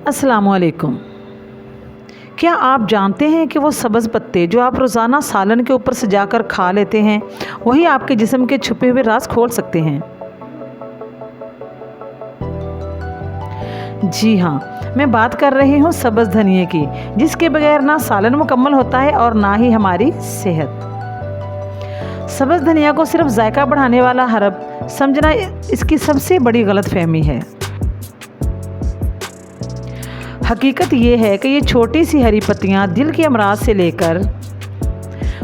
अस्सलामुअलैकुम। क्या आप जानते हैं कि वो सब्ज़ पत्ते जो आप रोज़ाना सालन के ऊपर सजाकर खा लेते हैं, वही आपके जिस्म के छुपे हुए राज खोल सकते हैं। जी हाँ, मैं बात कर रही हूँ सब्ज़ धनिए की, जिसके बगैर ना सालन मुकम्मल होता है और ना ही हमारी सेहत। सब्ज़ धनिया को सिर्फ जायका बढ़ाने वाला हर्ब समझना इसकी सबसे बड़ी गलतफहमी है। हकीकत ये है कि ये छोटी सी हरी पत्तियाँ दिल के अमराज से लेकर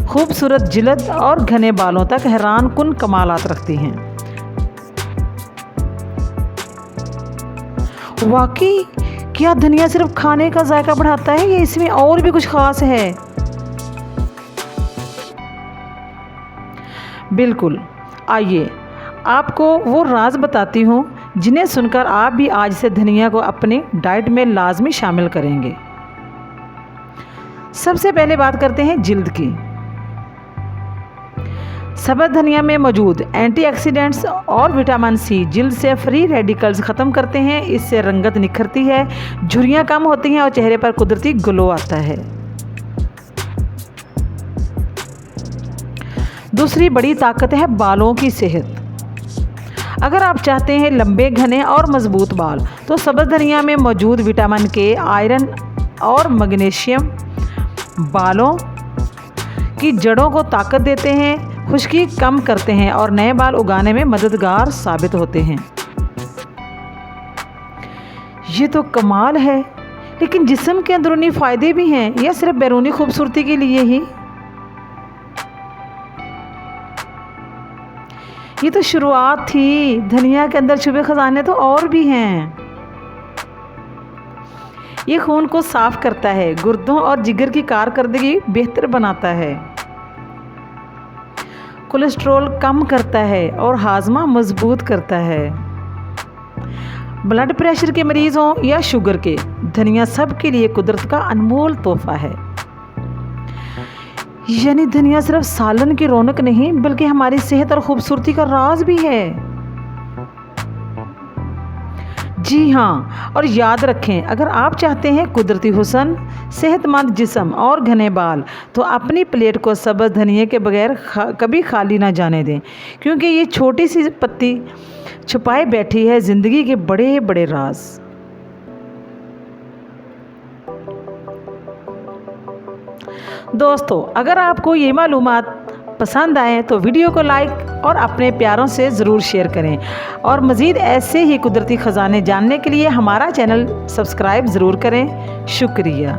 खूबसूरत जिल्द और घने बालों तक हैरान कुन कमालात रखती हैं। वाकई क्या धनिया सिर्फ खाने का जायका बढ़ाता है या इसमें और भी कुछ खास है? बिल्कुल, आइए आपको वो राज बताती हूँ जिन्हें सुनकर आप भी आज से धनिया को अपने डाइट में लाजमी शामिल करेंगे। सबसे पहले बात करते हैं जिल्द की। सब्ज़ धनिया में मौजूद एंटीऑक्सीडेंट्स और विटामिन सी जिल्द से फ्री रेडिकल्स ख़त्म करते हैं। इससे रंगत निखरती है, झुर्रियाँ कम होती हैं और चेहरे पर कुदरती ग्लो आता है। दूसरी बड़ी ताकत है बालों की सेहत। अगर आप चाहते हैं लंबे, घने और मजबूत बाल, तो सब्ज़ धनिया में मौजूद विटामिन के, आयरन और मैग्नीशियम बालों की जड़ों को ताकत देते हैं, खुश्की कम करते हैं और नए बाल उगाने में मददगार साबित होते हैं। ये तो कमाल है, लेकिन जिस्म के अंदरूनी फ़ायदे भी हैं या सिर्फ बैरूनी खूबसूरती के लिए ही? ये तो शुरुआत थी, धनिया के अंदर छुपे खजाने तो और भी हैं। ये खून को साफ करता है, गुर्दों और जिगर की कारकर्दगी बेहतर बनाता है, कोलेस्ट्रॉल कम करता है और हाजमा मजबूत करता है। ब्लड प्रेशर के मरीज हों या शुगर के, धनिया सबके लिए कुदरत का अनमोल तोहफा है। यानी धनिया सिर्फ सालन की रौनक नहीं, बल्कि हमारी सेहत और खूबसूरती का राज भी है। जी हाँ, और याद रखें, अगर आप चाहते हैं कुदरती हुस्न, सेहतमंद जिस्म और घने बाल, तो अपनी प्लेट को सब्ज़ धनिया के बगैर कभी खाली ना जाने दें, क्योंकि ये छोटी सी पत्ती छुपाए बैठी है ज़िंदगी के बड़े बड़े राज। दोस्तों, अगर आपको ये मालूमात पसंद आए तो वीडियो को लाइक और अपने प्यारों से ज़रूर शेयर करें, और मज़ीद ऐसे ही कुदरती ख़जाने जानने के लिए हमारा चैनल सब्सक्राइब ज़रूर करें। शुक्रिया।